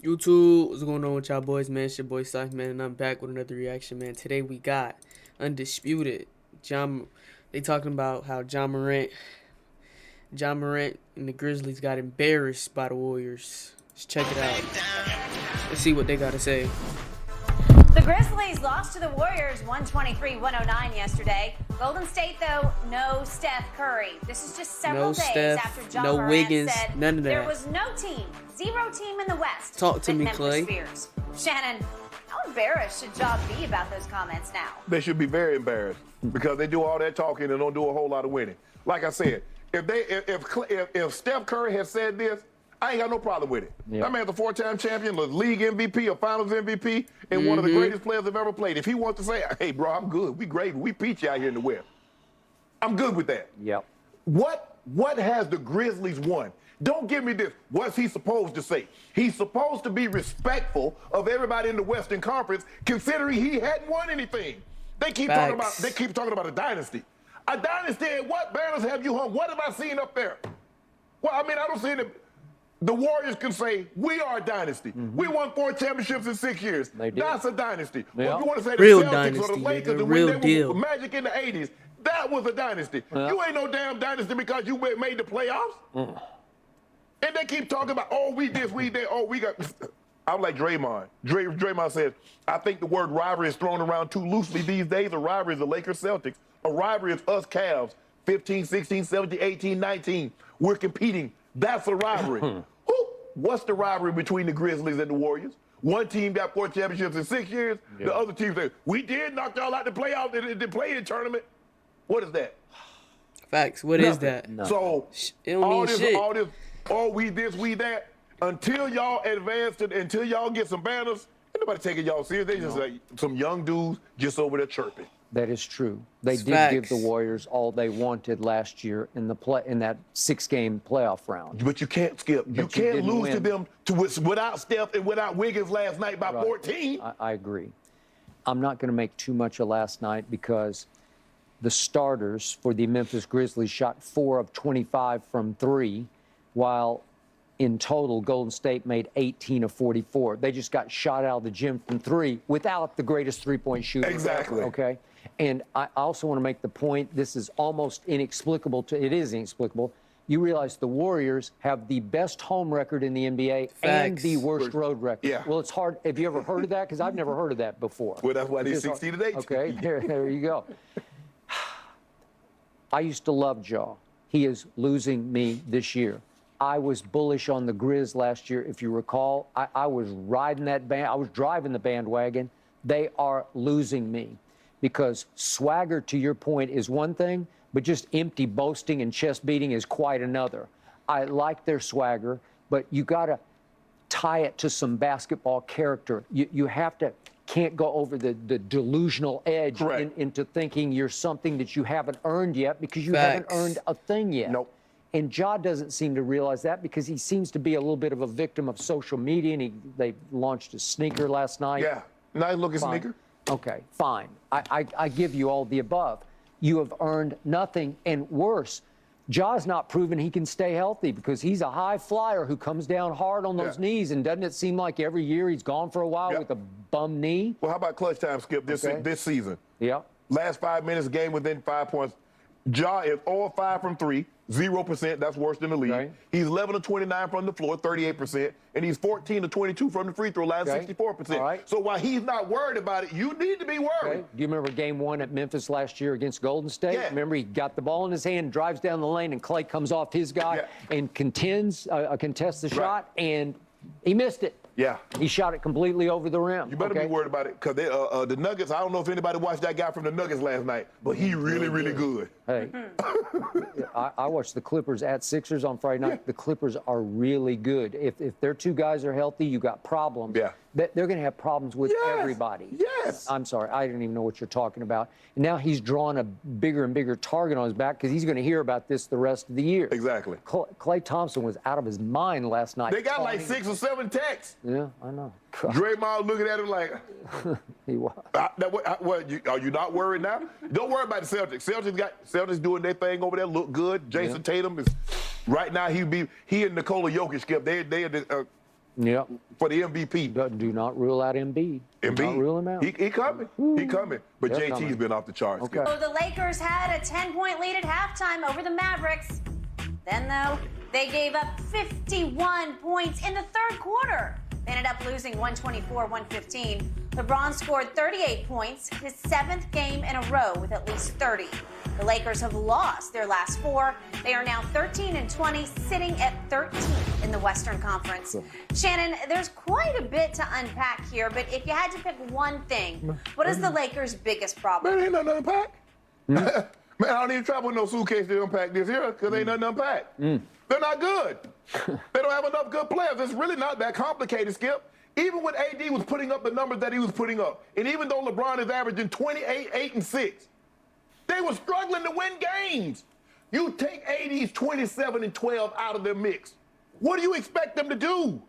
YouTube, what's going on with y'all boys, man? It's your boy Cyph, man, and I'm back with another reaction, man. Today we got Undisputed. They talking about how John Morant and the Grizzlies got embarrassed by the Warriors. Let's check it out. Let's see what they got to say. The Grizzlies lost to the Warriors 123-109 yesterday. Golden State, though, no Steph Curry. This is just several days after John Morant Wiggins, said none of that. There was no team, zero team in the West. Talk to me, Memphis Clay. Fears. Shannon, how embarrassed should Ja be about those comments now? They should be very embarrassed because they do all that talking and don't do a whole lot of winning. Like I said, if Steph Curry had said this, I ain't got no problem with it. Yeah. That man's a four-time champion, a league MVP, a finals MVP, and one of the greatest players I've ever played. If he wants to say, hey, bro, I'm good. We great. We peachy out here in the West. I'm good with that. Yep. What has the Grizzlies won? Don't give me this. What's he supposed to say? He's supposed to be respectful of everybody in the Western Conference, considering he hadn't won anything. They keep talking about a dynasty. A dynasty, and what banners have you hung? What have I seen up there? Well, I mean, I don't see any. The Warriors can say, we are a dynasty. We won 4 championships in 6 years. That's a dynasty. Yeah. Or if you want to say Real the Celtics dynasty, or the Lakers, nigga, and real when they deal. were Magic in the 80s, that was a dynasty. Yeah. You ain't no damn dynasty because you made the playoffs. And they keep talking about, oh, we this, we that, oh, we got. I'm like Draymond. Draymond said, I think the word rivalry is thrown around too loosely these days. A rivalry is the Lakers Celtics. A rivalry is us Cavs, 15, 16, 17, 18, 19. We're competing. That's a rivalry. What's the rivalry between the Grizzlies and the Warriors? One team got 4 championships in 6 years. The other team said, we did knock y'all out the playoffs in the play-in tournament. What is that? Facts. What is that? No. So It don't mean shit. all this, oh, we this, we that, until y'all advance, until y'all get some banners, ain't nobody taking y'all serious. They just like some young dudes just over there chirping. That is true. They It's did facts. give the Warriors all they wanted last year in that 6-game playoff round. But you can't, Skip. You can't didn't lose to win. them without Steph and without Wiggins last night by 14. I agree. I'm not going to make too much of last night because the starters for the Memphis Grizzlies shot 4 of 25 from 3, while in total Golden State made 18 of 44. They just got shot out of the gym from 3 without the greatest three-point shooter. Exactly. Okay. And I also want to make the point, this is almost inexplicable it is inexplicable. You realize the Warriors have the best home record in the NBA and Facts. the worst road record. Yeah. Well, it's hard. Have you ever heard of that? Because I've never heard of that before. Well, that's why they're It's hard. 16 and 8. Okay, there you go. I used to love Ja. He is losing me this year. I was bullish on the Grizz last year. If you recall, I was riding that band. I was driving the bandwagon. They are losing me because swagger, to your point, is one thing, but just empty boasting and chest beating is quite another. I like their swagger, but you got to tie it to some basketball character. You have to can't go over the delusional edge into thinking you're something that you haven't earned yet because you haven't earned a thing yet. Nope. And Ja doesn't seem to realize that because he seems to be a little bit of a victim of social media, and they launched a sneaker last night. Yeah, nice looking Fine. sneaker. Okay, fine. I give you all the above. You have earned nothing, and worse, Ja's not proven he can stay healthy because he's a high flyer who comes down hard on those knees, and doesn't it seem like every year he's gone for a while with a bum knee? Well, how about clutch time, Skip, this season? Yeah. Last 5 minutes, game within 5 points. Ja is 0 of 5 from 3, 0%. That's worse than the league. Right. He's 11 of 29 from the floor, 38%. And he's 14 of 22 from the free throw line, 64%. All right. So while he's not worried about it, you need to be worried. Okay. Do you remember game 1 at Memphis last year against Golden State? Yeah. Remember, he got the ball in his hand, drives down the lane, and Clay comes off his guy and contests the shot, and he missed it. Yeah. He shot it completely over the rim. You better be worried about it because the Nuggets, I don't know if anybody watched that guy from the Nuggets last night, but he really, really good. Hey, I watched the Clippers at Sixers on Friday night. The Clippers are really good. If their 2 guys are healthy, you got problems. Yeah. They're going to have problems with everybody. Yes. I'm sorry. I didn't even know what you're talking about. And now he's drawn a bigger and bigger target on his back because he's going to hear about this the rest of the year. Exactly. Clay Thompson was out of his mind last night. They got like 6 or 7 texts. Yeah, I know. Draymond looking at him like, He was. are you not worried now? Don't worry about the Celtics. Celtics doing their thing over there, look good. Jason Tatum is right now. He and Nikola Jokic, Skip. Yep. for the MVP. Do not rule out Embiid. Do not rule him out. He coming. He coming. But Yep, JT's coming. been off the charts. Okay. So the Lakers had a 10-point lead at halftime over the Mavericks. Then, though, they gave up 51 points in the third quarter. They ended up losing 124-115. LeBron scored 38 points, his 7th game in a row with at least 30. The Lakers have lost their last 4. They are now 13-20, sitting at 13th in the Western Conference. Shannon, there's quite a bit to unpack here, but if you had to pick one thing, what is the Lakers' biggest problem? Man, ain't nothing to unpack. Man, I don't even travel with no suitcase to unpack this here because ain't nothing to unpack. They're not good. They don't have enough good players. It's really not that complicated, Skip. Even when AD was putting up the numbers that he was putting up, and even though LeBron is averaging 28, 8, and 6, they were struggling to win games. You take AD's 27 and 12 out of their mix. What do you expect them to do?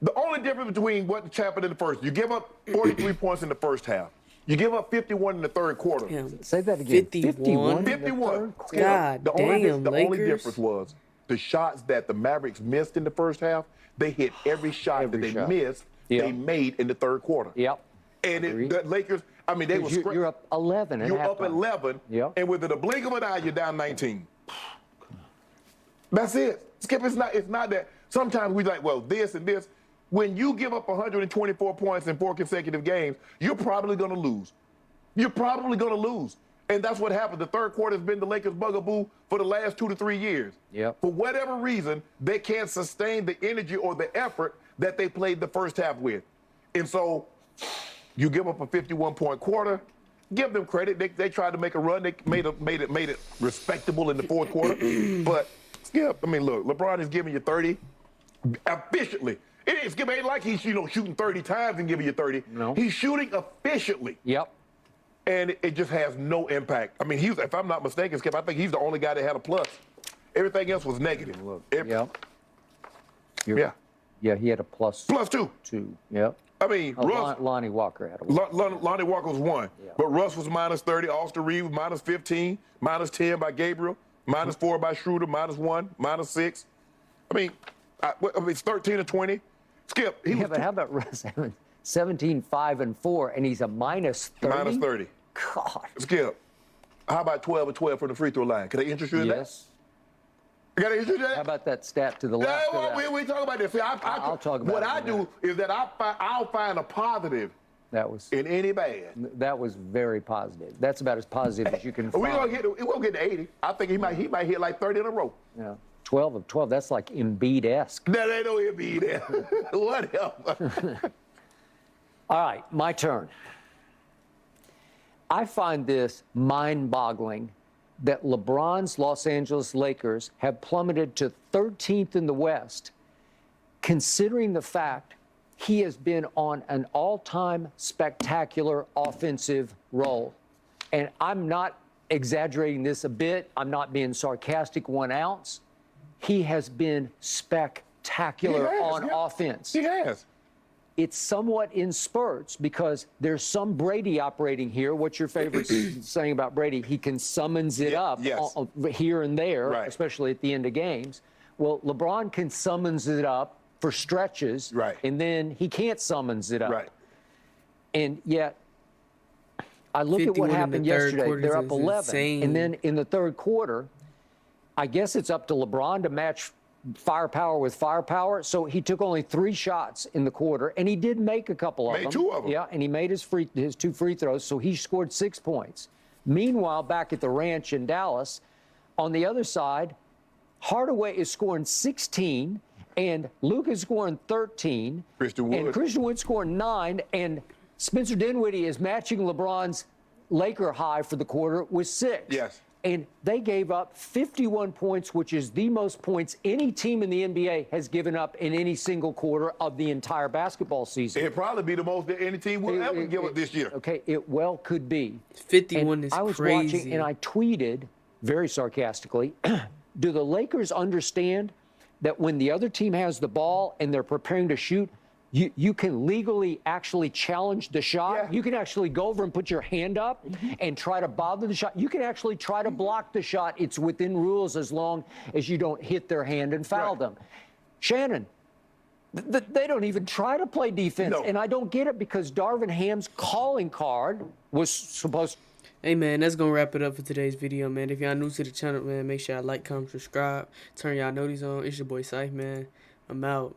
The only difference between what happened in the first, you give up 43 points in the first half. You give up 51 in the third quarter. Yeah. Say that again. 51? 51. God the damn, only Lakers. difference was the shots that the Mavericks missed in the first half, they hit every shot that they missed, Yep. they made in the third quarter. Yep. And the Lakers, I mean, they were You're up 11 at You're up halftime. 11, Yep. and with a blink of an eye, you're down 19. That's it. Skip, it's not that. Sometimes we like, well, this and this. When you give up 124 points in 4 consecutive games, you're probably going to lose. You're probably going to lose. And that's what happened. The third quarter has been the Lakers' bugaboo for the last 2 to 3 years. Yep. For whatever reason, they can't sustain the energy or the effort that they played the first half with. And so you give up a 51-point quarter. Give them credit. They tried to make a run. They made it respectable in the fourth quarter. But Skip, I mean, look, LeBron is giving you 30 efficiently. It ain't like he's shooting 30 times and giving you 30. No. He's shooting efficiently. Yep. And it just has no impact. I mean, if I'm not mistaken, Skip, I think he's the only guy that had a plus. Everything else was negative. Yep. Yeah. Yeah, he had a plus Plus 2. 2. Yep. I mean, Russ. Lonnie Walker had a 1. Lonnie Walker was 1. Yeah. But Russ was minus 30. Austin Reeves was minus 15. Minus 10 by Gabriel. Minus 4 by Schroeder. Minus 1. Minus 6. I mean, it's 13 to 20. Skip. But how about Russ having 17, 5, and 4, and he's a minus 30? Minus 30. God. Skip. How about 12 and 12 from the free throw line? Can I interest you in that? Yes. Can I interest you in that? How about that stat to the left? Yeah, of that? we talk about this. See, I'll talk about what it I in a do minute. is that I'll find a positive That was in any bad. very positive. That's about as positive as you can find. We won't get to 80. I think he might hit like 30 in a row. Yeah. 12 of 12. That's like Embiid-esque. That ain't no Embiid there. Whatever. All right, my turn. I find this mind-boggling that LeBron's Los Angeles Lakers have plummeted to 13th in the West, considering the fact he has been on an all-time spectacular offensive roll. And I'm not exaggerating this a bit. I'm not being sarcastic 1 ounce. He has been spectacular on offense. He has. It's somewhat in spurts because there's some Brady operating here. What's your favorite saying about Brady? He can summons it up here and there, especially at the end of games. Well, LeBron can summons it up for stretches, and then he can't summons it up. Right. And yet, I look at what happened yesterday. They're up 11. Insane. And then in the third quarter, I guess it's up to LeBron to match firepower with firepower. So he took only 3 shots in the quarter, and he did make a couple of them. Made 2 of them. Yeah, and he made his 2 free throws, so he scored 6 points. Meanwhile, back at the ranch in Dallas, on the other side, Hardaway is scoring 16, and Luke is scoring 13. And Christian Wood scoring 9, and Spencer Dinwiddie is matching LeBron's Laker high for the quarter with 6. Yes. And they gave up 51 points, which is the most points any team in the NBA has given up in any single quarter of the entire basketball season. It'd probably be the most that any team will ever give up this year. Okay, it well could be. 51 and is I was crazy. watching, and I tweeted very sarcastically, do the Lakers understand that when the other team has the ball and they're preparing to shoot, you can legally actually challenge the shot. Yeah. You can actually go over and put your hand up and try to bother the shot. You can actually try to block the shot. It's within rules as long as you don't hit their hand and foul them. Shannon, They don't even try to play defense. No. And I don't get it because Darvin Ham's calling card was supposed. Hey man, that's gonna wrap it up for today's video, man. If y'all new to the channel, man, make sure y'all like, comment, subscribe, turn y'all notice on. It's your boy Cyph, man. I'm out.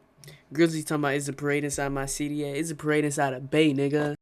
Grizzlies talking about, is a parade inside my city? Yeah, it's a parade inside a bay, nigga.